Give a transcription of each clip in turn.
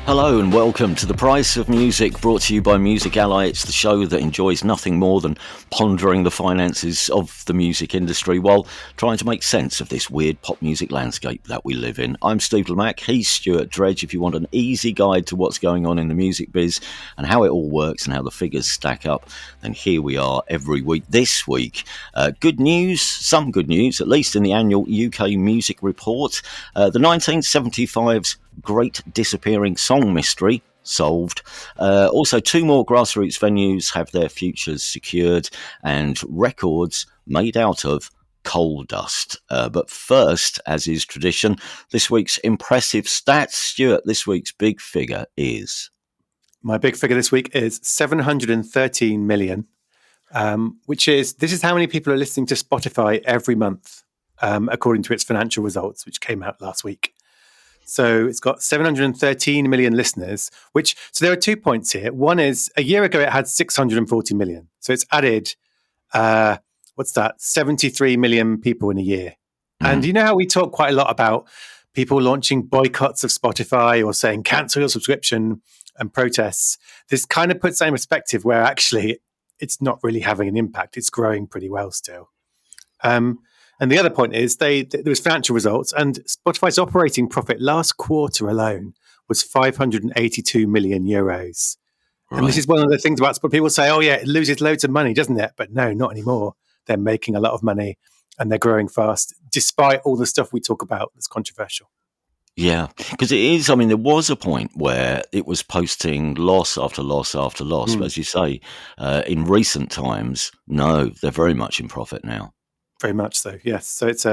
Hello and welcome to The Price of Music, brought to you by Music Ally. It's the show that enjoys nothing more than pondering the finances of the music industry while trying to make sense of this weird pop music landscape that we live in. I'm Steve Lemack, he's Stuart Dredge. If you want an easy guide to what's going on in the music biz and how it all works and how the figures stack up, then here we are every week. This week, good news, some good news, at least in the annual UK Music Report. The 1975's Great Disappearing Song Mystery solved. Also, two more grassroots venues have their futures secured, and records made out of coal dust. But first, as is tradition, this week's impressive stats. Stuart, this week's big figure is? My big figure this week is 713 million, this is how many people are listening to Spotify every month, according to its financial results, which came out last week. So it's got 713 million listeners, so there are 2 points here. One is a year ago, it had 640 million. So it's added, 73 million people in a year. And you know how we talk quite a lot about people launching boycotts of Spotify or saying cancel your subscription and protests. This kind of puts that in perspective where actually it's not really having an impact. It's growing pretty well still. And the other point is there was financial results, and Spotify's operating profit last quarter alone was 582 million euros. Right. And this is one of the things about Spotify. People say, oh yeah, it loses loads of money, doesn't it? But no, not anymore. They're making a lot of money and they're growing fast, despite all the stuff we talk about that's controversial. Yeah, because it is, there was a point where it was posting loss after loss after loss. But as you say, in recent times, no, they're very much in profit now. Very much so, yes. So it's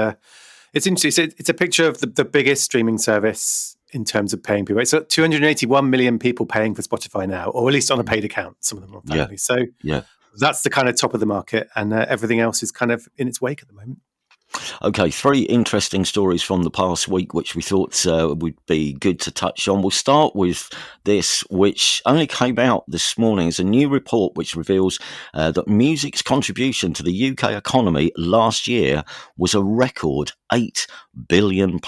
interesting. It's a picture of the biggest streaming service in terms of paying people. It's 281 million people paying for Spotify now, or at least on a paid account. Some of them are apparently. Yeah. So that's the kind of top of the market, and everything else is kind of in its wake at the moment. Okay, three interesting stories from the past week, which we thought would be good to touch on. We'll start with this, which only came out this morning. It's a new report which reveals that music's contribution to the UK economy last year was a record £8 billion.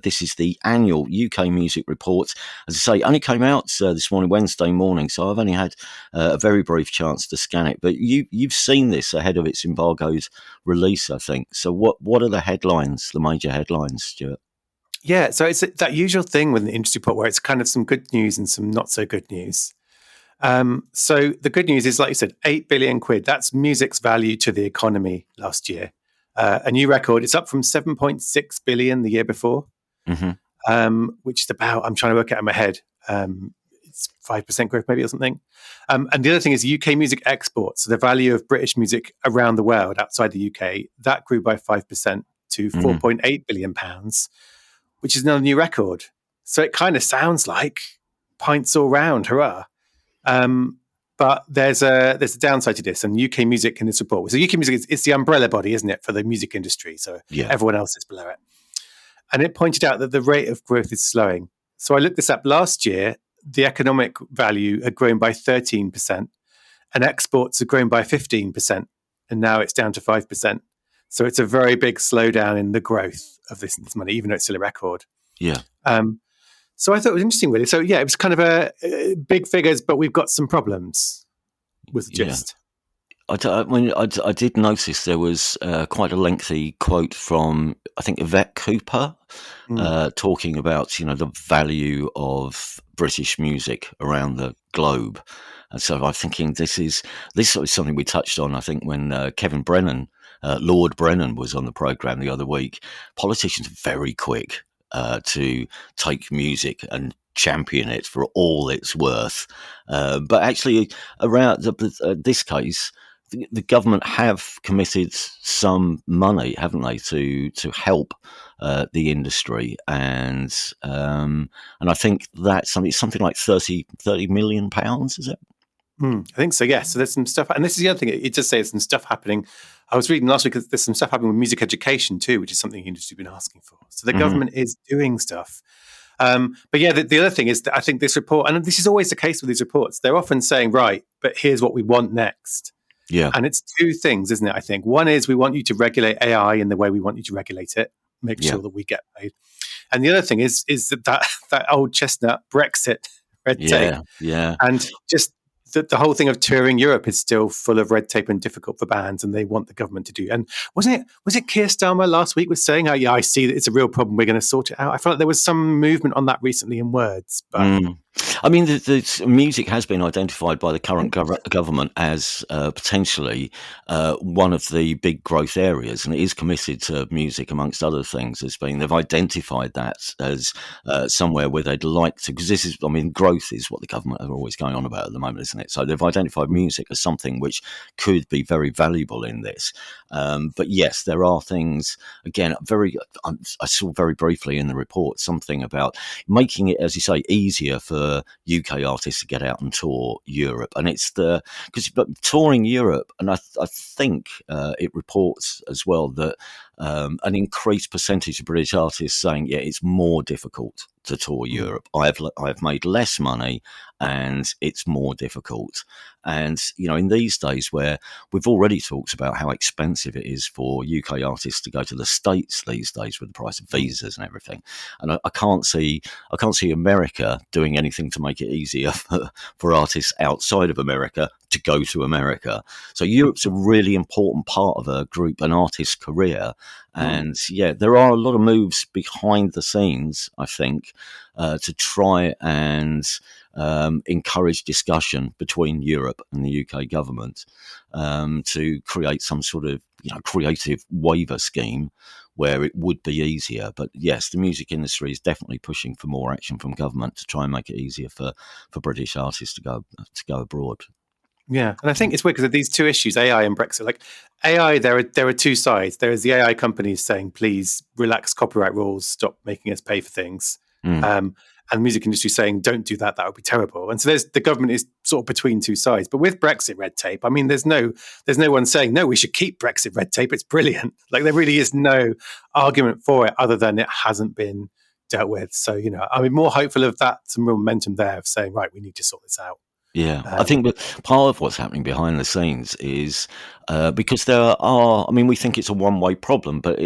This is the annual UK Music Report. As I say, only came out this morning, Wednesday morning, so I've only had a very brief chance to scan it. But you've seen this ahead of its embargoed release, I think. So what are the headlines, the major headlines, Stuart? Yeah, so it's that usual thing with an industry report where it's kind of some good news and some not so good news. So the good news is, like you said, £8 billion. That's music's value to the economy last year. A new record. It's up from 7.6 billion the year before, which is about, I'm trying to work it out in my head, it's 5% growth maybe or something. And the other thing is UK music exports. So the value of British music around the world outside the UK, that grew by 5% to £4.8 billion, which is another new record. So it kind of sounds like pints all round, hurrah. But there's a downside to this, and UK Music in this report. So UK Music is the umbrella body, isn't it, for the music industry? So everyone else is below it. And it pointed out that the rate of growth is slowing. So I looked this up. Last year, the economic value had grown by 13%, and exports had grown by 15%, and now it's down to 5%. So it's a very big slowdown in the growth of this money, even though it's still a record. Yeah. So I thought it was interesting, really. So it was kind of a big figures, but we've got some problems, was the gist. I did notice there was quite a lengthy quote from, I think, Yvette Cooper, talking about, the value of British music around the globe. And so I'm thinking this is something we touched on, I think, when Kevin Brennan, Lord Brennan, was on the programme the other week. Politicians are very quick to take music and champion it for all it's worth. But actually, around this case, the government have committed some money, haven't they, to help the industry, and I think that's something like £30 million, is it? I think so, yes. So there's some stuff, and this is the other thing, it just says some stuff happening. I was reading last week that there's some stuff happening with music education too, which is something the industry's been asking for. So the government is doing stuff. But yeah, the other thing is that I think this report, and this is always the case with these reports, they're often saying, right, but here's what we want next. Yeah. And it's two things, isn't it, I think? One is we want you to regulate AI in the way we want you to regulate it, make sure that we get paid. And the other thing is that old chestnut Brexit red tape, Yeah. and just the whole thing of touring Europe is still full of red tape and difficult for bands, and they want the government to do. And was it Keir Starmer last week was saying, "Oh yeah, I see that it's a real problem. We're going to sort it out." I felt like there was some movement on that recently in words, but. I mean, the music has been identified by the current government as potentially one of the big growth areas, and it is committed to music, amongst other things, as being they've identified that as somewhere where they'd like to, because this is, I mean, growth is what the government are always going on about at the moment, isn't it? So they've identified music as something which could be very valuable in this. But yes, there are things, again, I saw very briefly in the report something about making it, as you say, easier for UK artists to get out and tour Europe. And it's because touring Europe, and I think it reports as well that an increased percentage of British artists saying, yeah, it's more difficult to tour Europe. I've made less money and it's more difficult. And, you know, in these days where we've already talked about how expensive it is for UK artists to go to the States these days with the price of visas and everything. And I can't see America doing anything to make it easier for artists outside of America to go to America. So Europe's a really important part of an artist's career. And yeah, there are a lot of moves behind the scenes, I think, to try and encourage discussion between Europe and the UK government to create some sort of, you know, creative waiver scheme where it would be easier. But yes, the music industry is definitely pushing for more action from government to try and make it easier for British artists to go abroad. Yeah, and I think it's weird because of these two issues, AI and Brexit. Like AI, there are two sides. There is the AI companies saying, "Please relax copyright rules, stop making us pay for things," and the music industry saying, "Don't do that. That would be terrible." And so the government is sort of between two sides. But with Brexit red tape, I mean, there's no one saying, "No, we should keep Brexit red tape. It's brilliant." Like there really is no argument for it other than it hasn't been dealt with. So I'm more hopeful of that, some real momentum there of saying, right, we need to sort this out. Yeah, I think that part of what's happening behind the scenes is because we think it's a one-way problem, but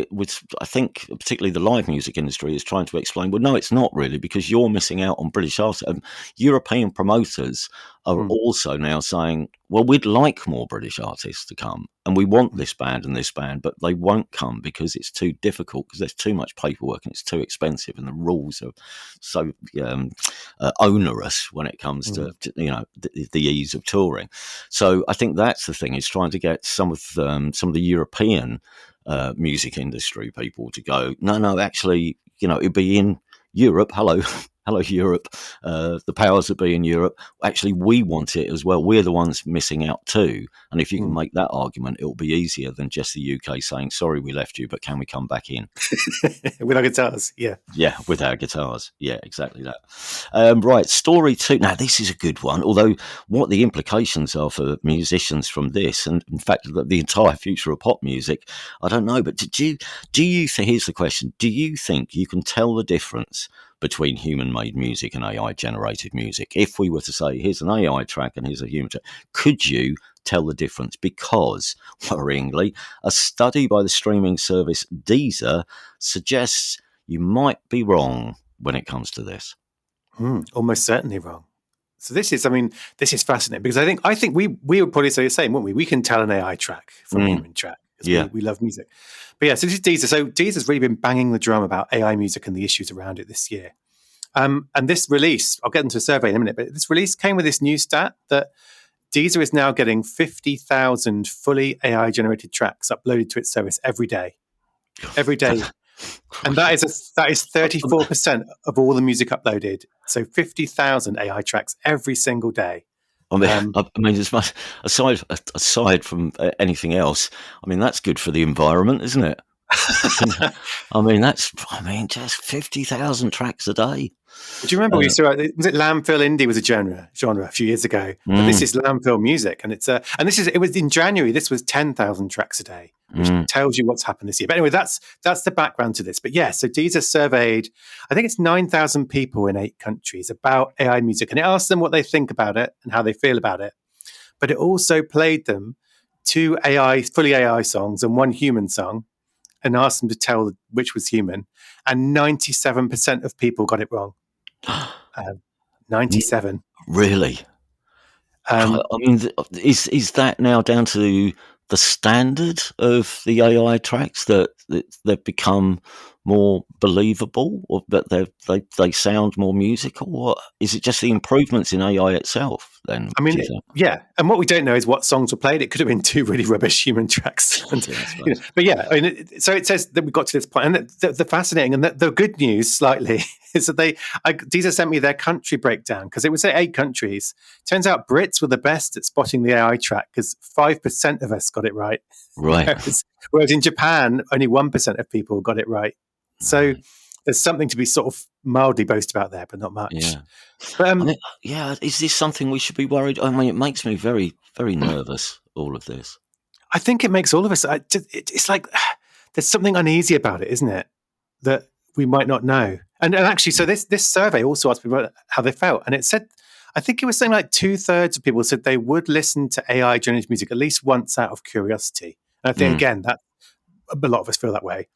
I think particularly the live music industry is trying to explain, well, no, it's not really, because you're missing out on British artists. European promoters are also now saying, well, we'd like more British artists to come, and we want this band and this band, but they won't come because it's too difficult, because there's too much paperwork and it's too expensive, and the rules are so onerous when it comes to the ease of touring. So I think that's the thing, is trying to get some of the European music industry people to go, no, actually, it'd be in Europe. Hello, Europe. The powers that be in Europe. Actually, we want it as well. We're the ones missing out too. And if you can make that argument, it'll be easier than just the UK saying, sorry, we left you, but can we come back in? With our guitars, yeah. Yeah, with our guitars. Yeah, exactly that. Right, story 2. Now, this is a good one, although what the implications are for musicians from this, and in fact, the entire future of pop music, I don't know. But do you think, here's the question, do you think you can tell the difference between human-made music and AI-generated music? If we were to say, here's an AI track and here's a human track, could you tell the difference? Because, worryingly, a study by the streaming service Deezer suggests you might be wrong when it comes to this. Almost certainly wrong. So this is fascinating, because I think we would probably say the same, wouldn't we? We can tell an AI track from a human track, because we love music. But yeah, so this is Deezer. So Deezer's really been banging the drum about AI music and the issues around it this year. And this release, I'll get into a survey in a minute, but this release came with this new stat that Deezer is now getting 50,000 fully AI-generated tracks uploaded to its service every day. Every day. And that is 34% of all the music uploaded. So 50,000 AI tracks every single day. I mean, as much aside from anything else, I mean, that's good for the environment, isn't it? Just 50,000 tracks a day. Do you remember we used to write, was it landfill indie was a genre a few years ago? But this is landfill music, and it was in January. This was 10,000 tracks a day, which tells you what's happened this year. But anyway, that's the background to this. But yeah, so Deezer surveyed, I think it's 9,000 people in 8 countries about AI music, and it asked them what they think about it and how they feel about it. But it also played them 2 fully AI songs and 1 human song, and asked them to tell which was human, and 97% of people got it wrong. 97. Really? I mean, is that now down to the standard of the AI tracks that they've become more believable, or that they sound more musical? Or is it just the improvements in AI itself? Then, I mean, yeah. And what we don't know is what songs were played. It could have been two really rubbish human tracks. And, but yeah, I mean, so it says that we got to this point. And the fascinating and the good news slightly is that Deezer sent me their country breakdown, because it would say 8 countries. Turns out Brits were the best at spotting the AI track, because 5% of us got it right. Right. Whereas in Japan, only 1% of people got it right. So there's something to be sort of mildly boasted about there, but not much. Yeah. But, I mean, is this something we should be worried? I mean, it makes me very, very nervous, all of this. I think it makes all of us, it's like there's something uneasy about it, isn't it? That we might not know. And actually, so this survey also asked people how they felt. And it said, I think it was saying like 2/3 of people said they would listen to AI generated music at least once out of curiosity. And I think, again, that a lot of us feel that way.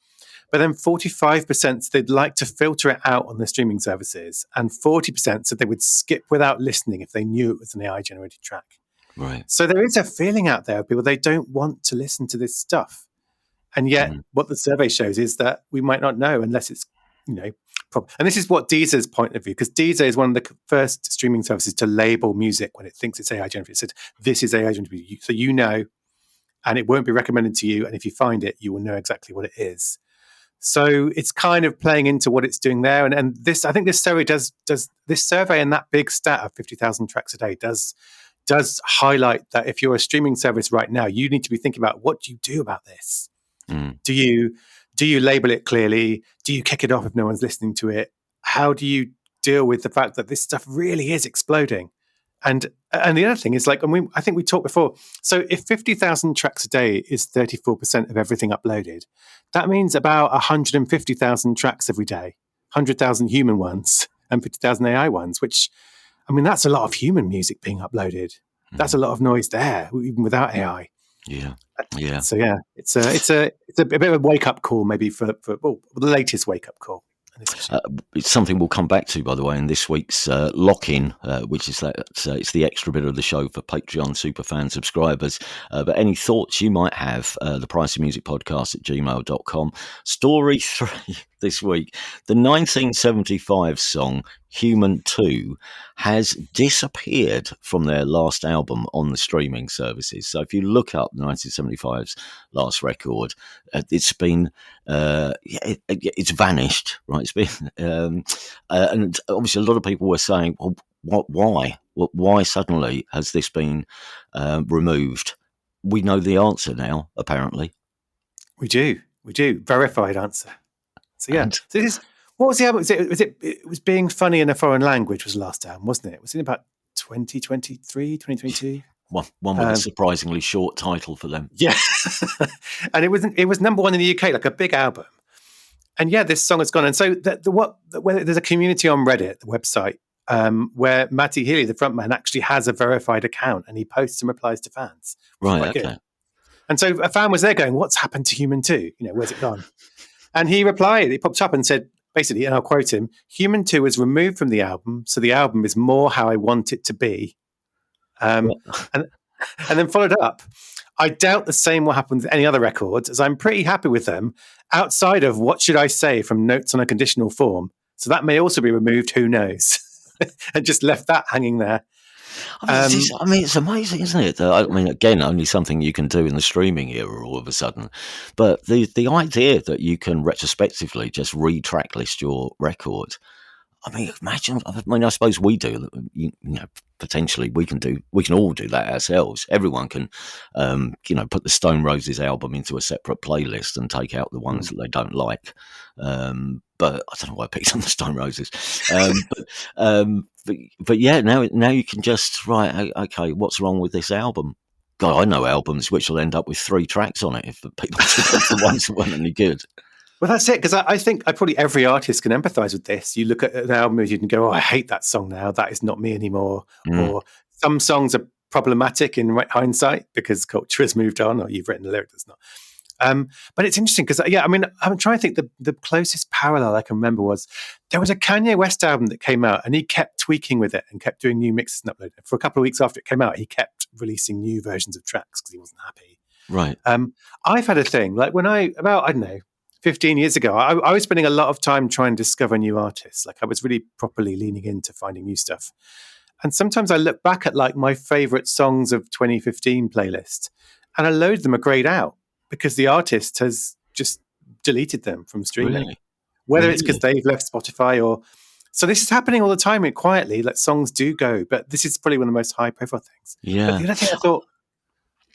But then 45% they'd like to filter it out on the streaming services, and 40% said they would skip without listening if they knew it was an AI-generated track. Right. So there is a feeling out there of people, they don't want to listen to this stuff. And yet what the survey shows is that we might not know unless it's, and this is what Deezer's point of view, because Deezer is one of the first streaming services to label music when it thinks it's AI-generated. It said, this is AI-generated. So you know, and it won't be recommended to you. And if you find it, you will know exactly what it is. So it's kind of playing into what it's doing there. And this, I think this survey does this survey, and that big stat of 50,000 tracks a day does highlight that if you're a streaming service right now, you need to be thinking about, what do you do about this? Do you label it clearly? Do you kick it off if no one's listening to it? How do you deal with the fact that this stuff really is exploding? And the other thing is, like, and I think we talked before. So if 50,000 tracks a day is 34% of everything uploaded, that means about 150,000 tracks every day, 100,000 human ones and 50,000 AI ones, which, I mean, that's a lot of human music being uploaded. That's a lot of noise there, even without AI. Yeah. So yeah, it's a bit of a wake up call, maybe for the latest wake up call. It's something we'll come back to, by the way, in this week's lock-in, which is that it's the extra bit of the show for Patreon superfan subscribers. But any thoughts you might have, the Price of Music podcast at gmail.com. Story 3 this week. The 1975 song Human 2 has disappeared from their last album on the streaming services. So if you look up 1975's last record, it's been it's vanished, right? It's been and obviously a lot of people were saying, well, why suddenly has this been removed? We know the answer now, apparently. We do verified answer. So yeah, so what was the album? It was Being Funny in a Foreign Language was the last album, wasn't it? Was it about 2023, 2022? One with a surprisingly short title for them. Yeah. And it was number 1 in the UK, like a big album. And yeah, this song has gone. And so there's a community on Reddit, the website, where Matty Healy, the frontman, actually has a verified account, and he posts and replies to fans. Right, okay. Good. And so a fan was there going, what's happened to Human 2? Where's it gone? And he replied, he popped up and said, basically, and I'll quote him, Human 2 was removed from the album, so the album is more how I want it to be. And then followed up, I doubt the same will happen with any other records, as I'm pretty happy with them, outside of What Should I Say from Notes on a Conditional Form. So that may also be removed, who knows? And just left that hanging there. I mean, it's amazing, isn't it? I mean, again, only something you can do in the streaming era all of a sudden. But the idea that you can retrospectively just re-track list your record, I mean, imagine. I mean, I suppose we do. Potentially, we can all do that ourselves. Everyone can, put the Stone Roses album into a separate playlist and take out the ones that they don't like. But I don't know why I picked on the Stone Roses. But yeah, now you can just okay, what's wrong with this album? God, I know albums which will end up with 3 tracks on it if the people took the ones that weren't any good. Well, that's it, because I think probably every artist can empathise with this. You look at an album and you can go, I hate that song now. That is not me anymore. Or some songs are problematic in hindsight because culture has moved on, or you've written a lyric that's not. But it's interesting because, I mean, I'm trying to think the closest parallel I can remember was there was a Kanye West album that came out and he kept tweaking with it and kept doing new mixes and uploading it. For a couple of weeks after it came out, he kept releasing new versions of tracks because he wasn't happy. Right. I've had a thing, like when I don't know, 15 years ago, I was spending a lot of time trying to discover new artists. Like I was really properly leaning into finding new stuff. And sometimes I look back at like my favorite songs of 2015 playlist and a load of them are grayed out because the artist has just deleted them from streaming. Really? Whether it's because they've left Spotify or... So this is happening all the time quietly, like songs do go, but this is probably one of the most high profile things. Yeah. But the other thing I thought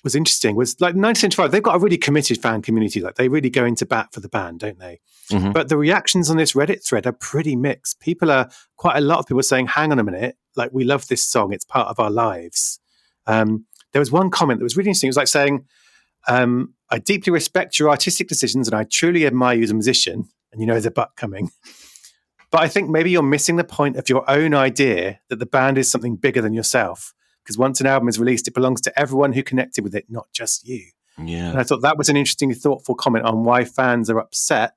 was interesting was like 1975, they've got a really committed fan community. Like they really go into bat for the band, don't they? Mm-hmm. But the reactions on this Reddit thread are pretty mixed. Quite a lot of people saying, hang on a minute, like we love this song. It's part of our lives. There was one comment that was really interesting. It was like saying, I deeply respect your artistic decisions and I truly admire you as a musician. And you know, there's a but coming. But I think maybe you're missing the point of your own idea that the band is something bigger than yourself. Because once an album is released, it belongs to everyone who connected with it, not just you. Yeah. And I thought that was an interesting, thoughtful comment on why fans are upset,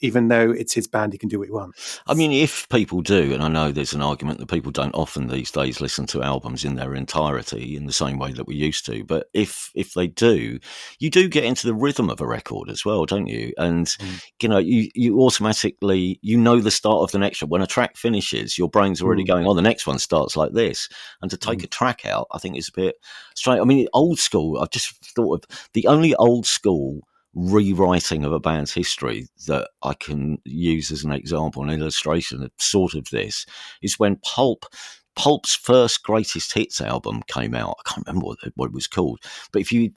even though it's his band, he can do what he wants. I mean, if people do, and I know there's an argument that people don't often these days listen to albums in their entirety in the same way that we used to, but if they do, you do get into the rhythm of a record as well, don't you? And, you know, you automatically, you know the start of the next one. When a track finishes, your brain's already going, oh, the next one starts like this. And to take a track out, I think is a bit strange. I mean, old school, I've just thought of the only old school rewriting of a band's history that I can use as an example, an illustration of sort of this, is when Pulp's first greatest hits album came out. I can't remember what it was called, but if you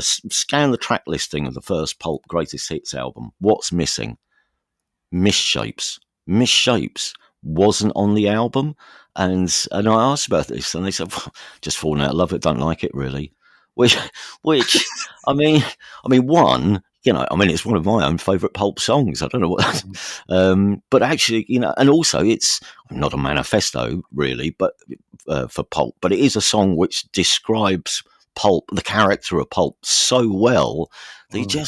scan the track listing of the first Pulp greatest hits album, what's missing? Misshapes wasn't on the album, and I asked about this, and they said, well, just falling out of love, it, don't like it really. Which I mean, one, you know, I mean, it's one of my own favourite Pulp songs. I don't know what, but actually, you know, and also it's not a manifesto really, but for Pulp, but it is a song which describes Pulp, the character of Pulp, so well that I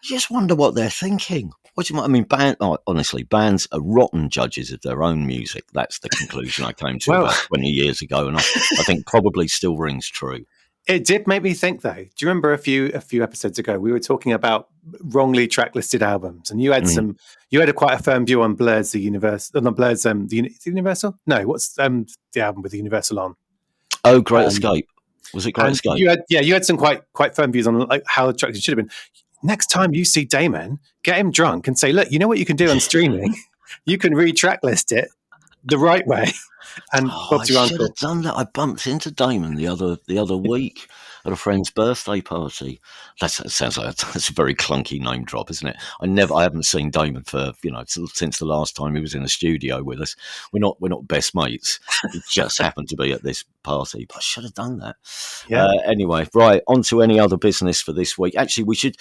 just wonder what they're thinking. What do you mean? I mean, honestly, bands are rotten judges of their own music. That's the conclusion I came to about 20 years ago, and I think probably still rings true. It did make me think, though. Do you remember a few episodes ago we were talking about wrongly track-listed albums, and you had quite a firm view on Blur's The Universal, not Blur's the Universal? No, what's the album with the Universal on? Oh, Great Escape. Was it Great Escape? You had some quite firm views on like how the tracks should have been. Next time you see Damon, get him drunk and say, look, you know what you can do on streaming? You can re-track list it the right way. And I should have done that. I bumped into Damon the other week at a friend's birthday party. That sounds like that's a very clunky name drop, isn't it? I haven't seen Damon for since the last time he was in the studio with us. We're not best mates. He just happened to be at this party, but I should have done that. Yeah. Anyway, right, on to any other business for this week. Actually, we should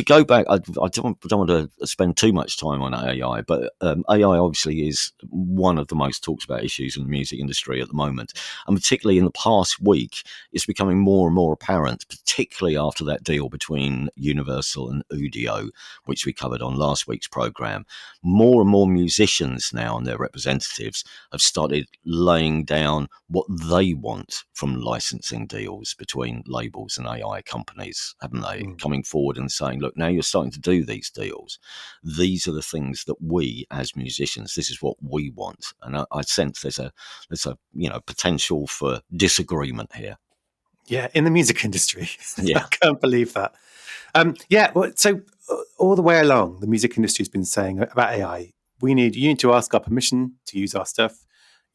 go back. I don't want to spend too much time on AI, but AI obviously is one of the most talked about issues in the music industry at the moment, and particularly in the past week, it's becoming more and more apparent, particularly after that deal between Universal and Udio, which we covered on last week's program. More and more musicians now and their representatives have started laying down what they want from licensing deals between labels and AI companies, haven't they? Coming forward and saying, look, now you're starting to do these deals. These are the things that we as musicians, this is what we want. And I sense there's a potential for disagreement here. Yeah, in the music industry. Yeah. I can't believe that. So all the way along, the music industry has been saying about AI, you need to ask our permission to use our stuff.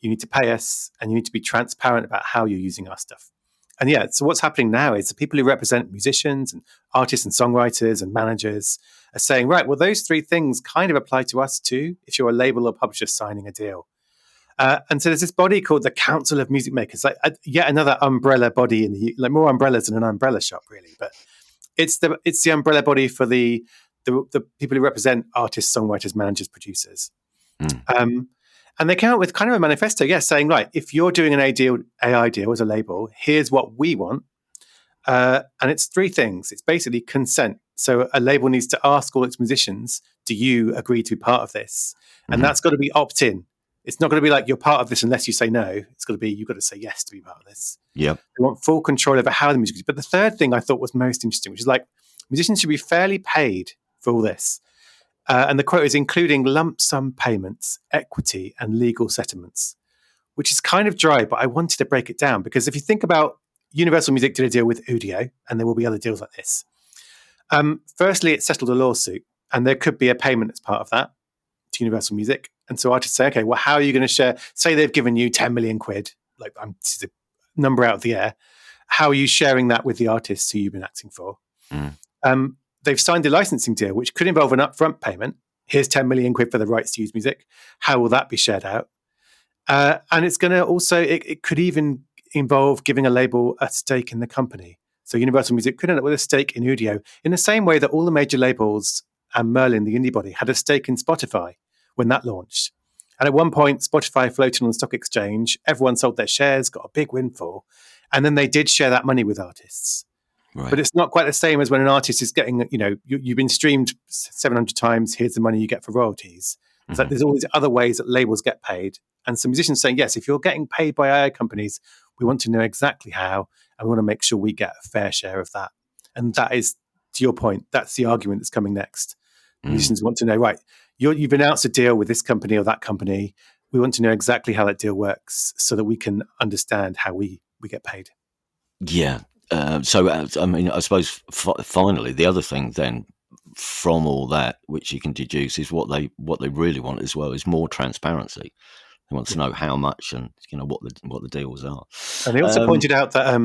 You need to pay us, and you need to be transparent about how you're using our stuff. And so what's happening now is the people who represent musicians and artists and songwriters and managers are saying, right, well, those three things kind of apply to us too, if you're a label or publisher signing a deal. And so there's this body called the Council of Music Makers, like yet another umbrella body like more umbrellas than an umbrella shop, really. But it's the umbrella body for the people who represent artists, songwriters, managers, producers. And they came out with kind of a manifesto, saying, right, if you're doing an AI deal as a label, here's what we want. And it's three things. It's basically consent. So a label needs to ask all its musicians, do you agree to be part of this? And that's got to be opt-in. It's not going to be like you're part of this unless you say no. It's got to be, you've got to say yes to be part of this. Yeah. They want full control over how the music is. But the third thing I thought was most interesting, which is like musicians should be fairly paid for all this. And the quote is including lump sum payments, equity, and legal settlements, which is kind of dry, but I wanted to break it down because if you think about Universal Music did a deal with Udio, and there will be other deals like this. Firstly, it settled a lawsuit, and there could be a payment as part of that to Universal Music. And so artists say, okay, well, how are you going to share? Say they've given you 10 million quid, like this is a number out of the air. How are you sharing that with the artists who you've been acting for? They've signed a licensing deal, which could involve an upfront payment. Here's 10 million quid for the rights to use music. How will that be shared out? And it's going to also, it could even involve giving a label a stake in the company. So Universal Music could end up with a stake in Udio in the same way that all the major labels and Merlin, the indie body, had a stake in Spotify when that launched. And at one point, Spotify floated on the stock exchange. Everyone sold their shares, got a big windfall. And then they did share that money with artists. Right. But it's not quite the same as when an artist is getting, you've been streamed 700 times, here's the money you get for royalties. It's like there's all these other ways that labels get paid. And some musicians saying, yes, if you're getting paid by AI companies, we want to know exactly how, and we want to make sure we get a fair share of that. And that is, to your point, that's the argument that's coming next. Musicians want to know, right, you've announced a deal with this company or that company. We want to know exactly how that deal works so that we can understand how we get paid. Yeah. I suppose finally, the other thing then from all that, which you can deduce, is what they really want as well is more transparency. They want to know how much and what the deals are. And they also pointed out that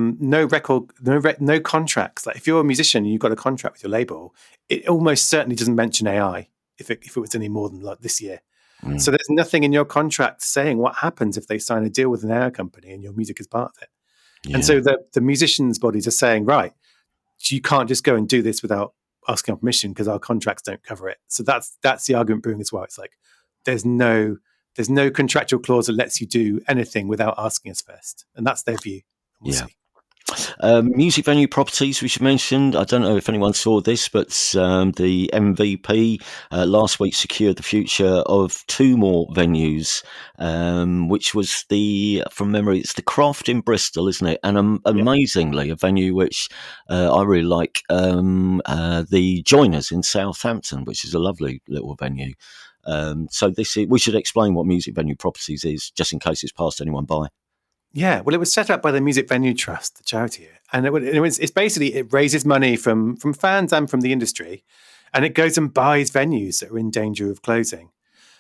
no contracts. Like if you're a musician and you've got a contract with your label, it almost certainly doesn't mention AI if it was any more than like this year. So there's nothing in your contract saying what happens if they sign a deal with an AI company and your music is part of it. Yeah. And so the musicians' bodies are saying, right, you can't just go and do this without asking our permission because our contracts don't cover it. So that's the argument brewing as well. It's like there's no contractual clause that lets you do anything without asking us first. And that's their view. We'll see. Music venue properties, we should mention. I don't know if anyone saw this, but the MVP last week secured the future of two more venues, which was from memory, it's the Craft in Bristol, isn't it? And amazingly, a venue which I really like, the Joiners in Southampton, which is a lovely little venue. So we should explain what Music Venue Properties is, just in case it's passed anyone by. Yeah, well, it was set up by the Music Venue Trust, the charity, and it's basically it raises money from fans and from the industry, and it goes and buys venues that are in danger of closing.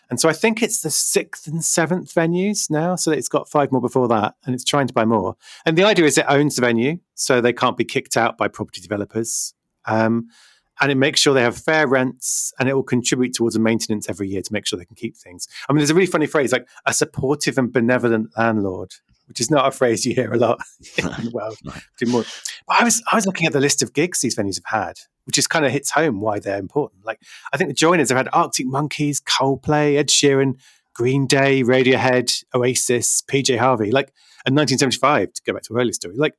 And so I think it's the 6th and 7th venues now, so it's got 5 more before that, and it's trying to buy more. And the idea is it owns the venue, so they can't be kicked out by property developers. And it makes sure they have fair rents, and it will contribute towards the maintenance every year to make sure they can keep things. I mean, there's a really funny phrase, like a supportive and benevolent landlord, which is not a phrase you hear a lot in the world. But I was looking at the list of gigs these venues have had, which just kind of hits home why they're important. Like, I think the Joiners have had Arctic Monkeys, Coldplay, Ed Sheeran, Green Day, Radiohead, Oasis, PJ Harvey, like, in 1975, to go back to our earlier story. Like,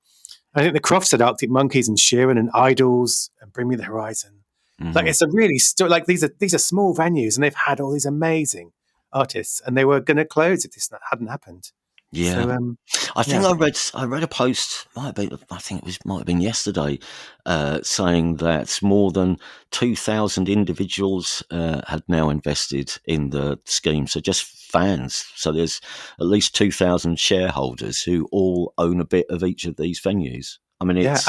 I think the Crofts had Arctic Monkeys and Sheeran and Idols and Bring Me the Horizon. Like, it's a really like these are small venues, and they've had all these amazing artists, and they were going to close if this hadn't happened. Yeah, so, I think I read a post. Might have been yesterday, saying that more than 2,000 individuals had now invested in the scheme. So just fans. So there's at least 2,000 shareholders who all own a bit of each of these venues. I mean, it's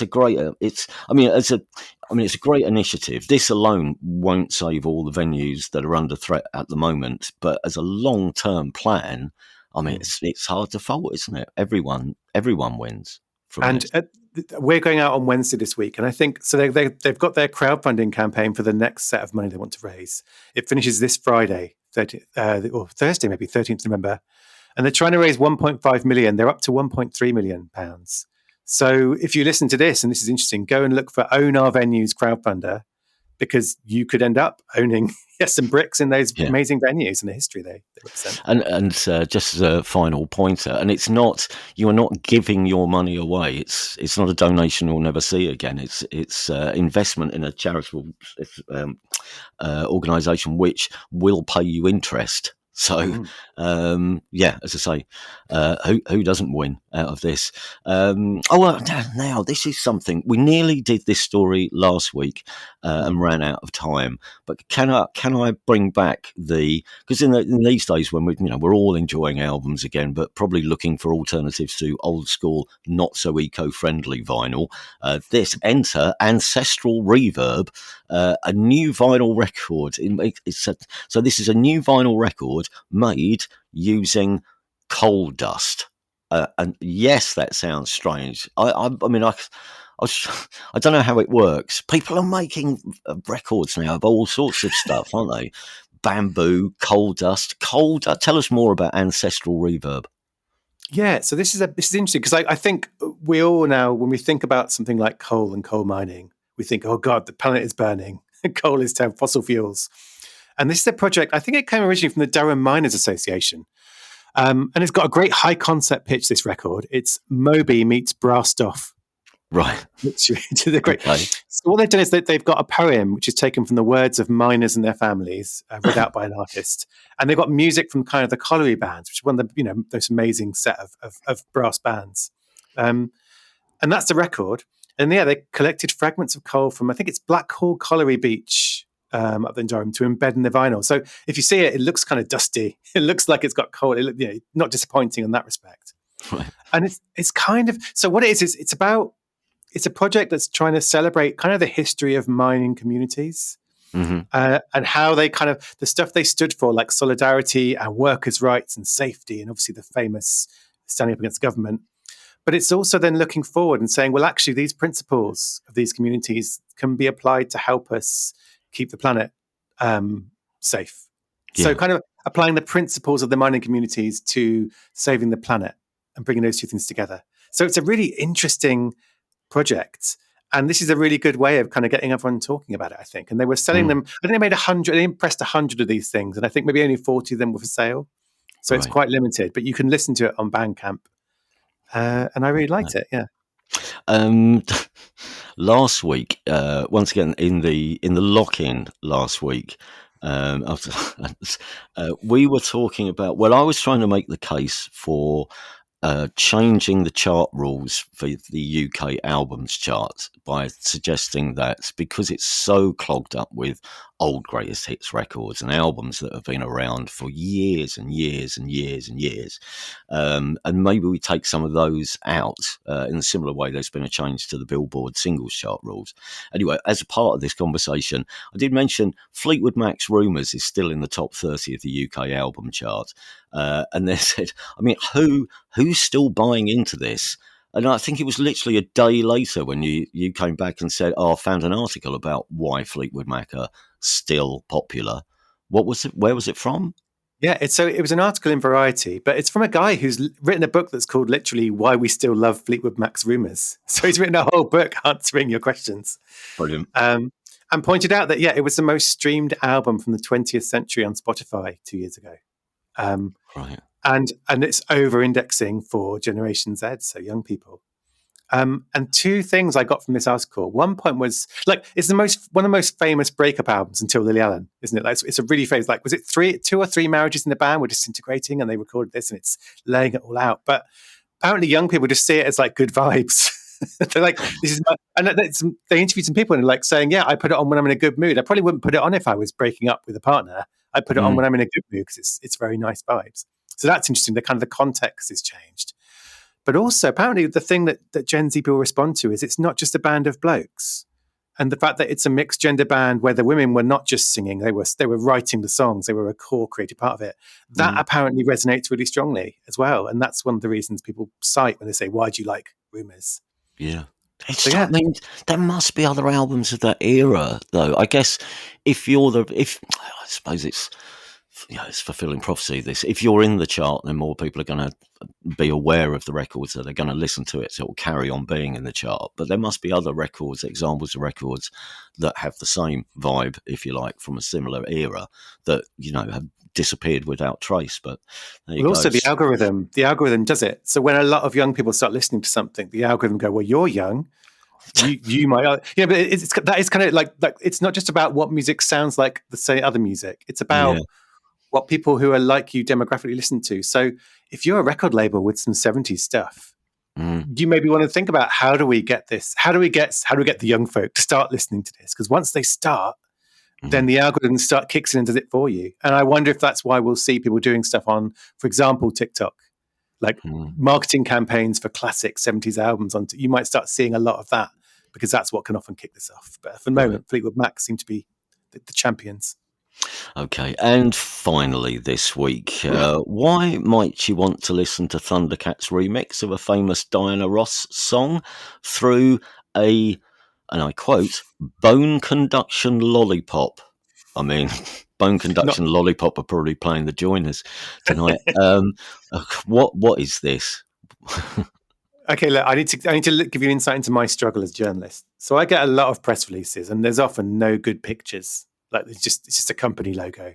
a great. It's a great initiative. This alone won't save all the venues that are under threat at the moment, but as a long-term plan, I mean, it's hard to fault, isn't it? Everyone wins from this. We're going out on Wednesday this week, and I think so. They've got their crowdfunding campaign for the next set of money they want to raise. It finishes this Friday, 30th, or Thursday, maybe 13th November, and they're trying to raise 1.5 million. They're up to 1.3 million pounds. So if you listen to this, and this is interesting, go and look for Own Our Venues crowdfunder, because you could end up owning some bricks in those Yeah. amazing venues and the history they represent. And just as a final pointer, and it's not, you are not giving your money away. It's not a donation you'll never see again. It's investment in a charitable organisation which will pay you interest. So, yeah, as I say, who doesn't win out of this? Now this is something we nearly did this story last week and ran out of time. But can I bring back because in these days when we're all enjoying albums again, but probably looking for alternatives to old school, not so eco-friendly vinyl. This enter Ancestral Reverb, a new vinyl record. So this is a new vinyl record made using coal dust. And yes, that sounds strange. I mean, I don't know how it works. People are making records now of all sorts of stuff, aren't they? Bamboo, coal dust. Tell us more about Ancestral Reverb. Yeah, so this is interesting because I think we all now, when we think about something like coal and coal mining, we think, oh God, the planet is burning. Coal is fossil fuels. And this is a project, I think it came originally from the Durham Miners Association. And it's got a great high concept pitch, this record. It's Moby meets Brastoff. Right. Which is great. Okay. So what they've done is that they've got a poem which is taken from the words of miners and their families, read out by an artist. And they've got music from kind of the colliery bands, which is one of the, those amazing set of brass bands. And that's the record. And yeah, they collected fragments of coal from, I think it's Blackhall Colliery Beach, up in Durham, to embed in the vinyl. So if you see it, it looks kind of dusty. It looks like it's got coal. Not disappointing in that respect. Right. And it's kind of, so what it is it's a project that's trying to celebrate kind of the history of mining communities, and how they kind of, the stuff they stood for, like solidarity and workers' rights and safety, and obviously the famous standing up against government. But it's also then looking forward and saying, well, actually, these principles of these communities can be applied to help us keep the planet safe. Yeah. So kind of applying the principles of the mining communities to saving the planet and bringing those two things together. So it's a really interesting project. And this is a really good way of kind of getting everyone talking about it, I think. And they were selling them, I think they made 100, they impressed 100 of these things. And I think maybe only 40 of them were for sale. So it's quite limited, but you can listen to it on Bandcamp. And I really liked it, yeah. Last week, once again in the lock-in last week, we were talking about. Well, I was trying to make the case for changing the chart rules for the UK albums chart by suggesting that because it's so clogged up with old greatest hits records and albums that have been around for years and years and years and years, and maybe we take some of those out in a similar way there's been a change to the Billboard singles chart rules. Anyway, as a part of this conversation, I did mention Fleetwood Mac's Rumours is still in the top 30 of the UK album chart. And they said, I mean, who's still buying into this? And I think it was literally a day later when you came back and said, I found an article about why Fleetwood Mac are still popular. What was it? Where was it from? Yeah, it was an article in Variety, but it's from a guy who's written a book that's called literally Why We Still Love Fleetwood Mac's Rumours. So he's written a whole book answering your questions. Brilliant. And pointed out that, yeah, it was the most streamed album from the 20th century on Spotify 2 years ago. Right. And it's over-indexing for Generation Z, so young people. And two things I got from this article. One point was, like, it's one of the most famous breakup albums until Lily Allen, isn't it? Like, it's a really famous, like, was it 2 or 3 marriages in the band were disintegrating and they recorded this and it's laying it all out. But apparently young people just see it as like good vibes. They're like, this is they interviewed some people and like saying, yeah, I put it on when I'm in a good mood. I probably wouldn't put it on if I was breaking up with a partner. I put it on when I'm in a good mood because it's very nice vibes. So that's interesting. The context is changed. But also, apparently, the thing that Gen Z people respond to is it's not just a band of blokes. And the fact that it's a mixed gender band where the women were not just singing, they were writing the songs, they were a core creative part of it. That apparently resonates really strongly as well. And that's one of the reasons people cite when they say, why do you like Rumours? Yeah. I mean, there must be other albums of that era, though. I guess I suppose it's fulfilling prophecy. This, if you're in the chart, then more people are going to be aware of the records that are going to listen to it, so it will carry on being in the chart. But there must be other records, examples of records that have the same vibe, if you like, from a similar era that, have disappeared without trace. But there you Well, go. also the algorithm does it. So when a lot of young people start listening to something, the algorithm go, well, you're young. You might, but that is kind of like it's not just about what music sounds like the say other music. It's about what people who are like you demographically listen to. So if you're a record label with some 70s stuff, you maybe want to think about how do we get this? How do we get the young folk to start listening to this? Because once they start, then the algorithm kicks in and does it for you. And I wonder if that's why we'll see people doing stuff on, for example, TikTok, like marketing campaigns for classic 70s albums. You might start seeing a lot of that because that's what can often kick this off. But for the moment, Fleetwood Mac seem to be the champions. Okay, and finally this week, why might you want to listen to Thundercats' remix of a famous Diana Ross song through and I quote, bone conduction lollipop? I mean, bone conduction lollipop are probably playing the Joiners tonight. What is this? Okay, look, I need to give you insight into my struggle as a journalist. So I get a lot of press releases, and there's often no good pictures. Like it's just a company logo.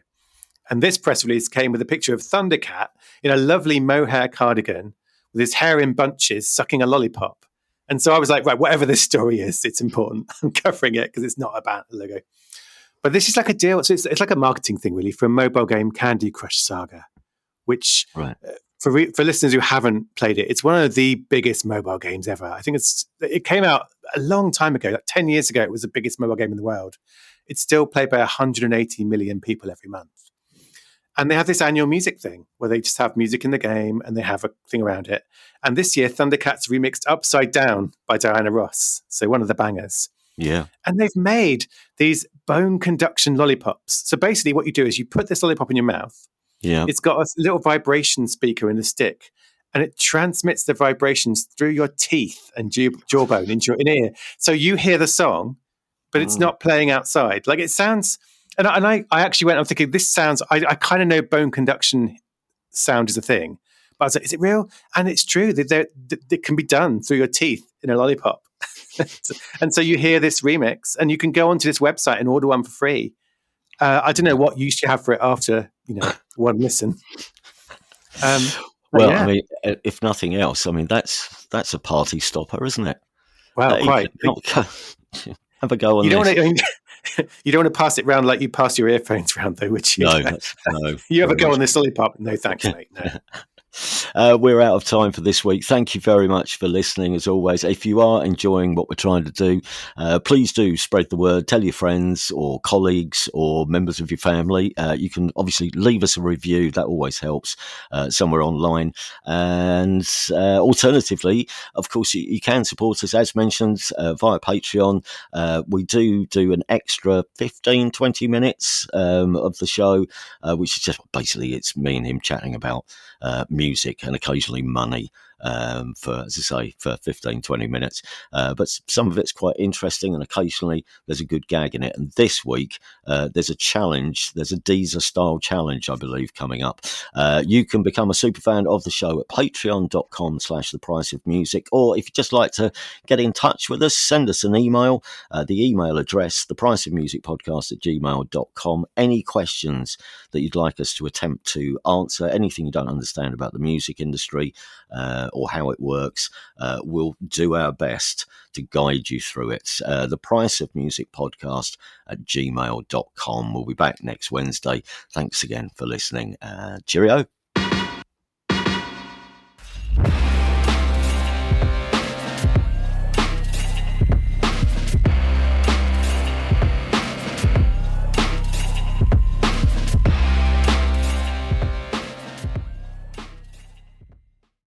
And this press release came with a picture of Thundercat in a lovely mohair cardigan with his hair in bunches, sucking a lollipop. And so I was like, right, whatever this story is, it's important. I'm covering it because it's not about the logo. But this is like a deal. So it's like a marketing thing, really, for a mobile game, Candy Crush Saga, which for listeners who haven't played it, it's one of the biggest mobile games ever. I think it came out a long time ago, like 10 years ago. It was the biggest mobile game in the world. It's still played by 180 million people every month. And they have this annual music thing where they just have music in the game and they have a thing around it. And this year, Thundercats remixed Upside Down by Diana Ross. So one of the bangers. Yeah. And they've made these bone conduction lollipops. So basically what you do is you put this lollipop in your mouth. Yeah. It's got a little vibration speaker in the stick. And it transmits the vibrations through your teeth and jawbone into your ear. So you hear the song, but it's not playing outside. Like it sounds... And I actually went on thinking, this sounds, I kind of know bone conduction sound is a thing. But I was like, is it real? And it's true. It can be done through your teeth in a lollipop. And so you hear this remix and you can go onto this website and order one for free. I don't know what use you have for it after, one listen. Well, yeah. I mean, if nothing else, I mean, that's a party stopper, isn't it? Well, quite. Have a go on this. You don't want to pass it around like you pass your earphones around, though, would you? No. You ever go on this lollipop? No, thanks, mate. No. We're out of time for this week. Thank you very much for listening, as always. If you are enjoying what we're trying to do, please do spread the word. Tell your friends or colleagues or members of your family. You can obviously leave us a review. That always helps somewhere online. And alternatively, of course, you can support us, as mentioned, via Patreon. We do an extra 15, 20 minutes of the show, which is just basically it's me and him chatting about music and occasionally money for, as I say, for 15, 20 minutes. But some of it's quite interesting and occasionally there's a good gag in it. And this week, there's a challenge. There's a Deezer style challenge, I believe, coming up. You can become a super fan of the show at patreon.com/thepriceofmusic. Or if you'd just like to get in touch with us, send us an email. The email address, thepriceofmusicpodcast@gmail.com. Any questions that you'd like us to attempt to answer, anything you don't understand about the music industry, or how it works, we'll do our best to guide you through it. The Price of Music Podcast at gmail.com. We'll be back next Wednesday. Thanks again for listening. Cheerio.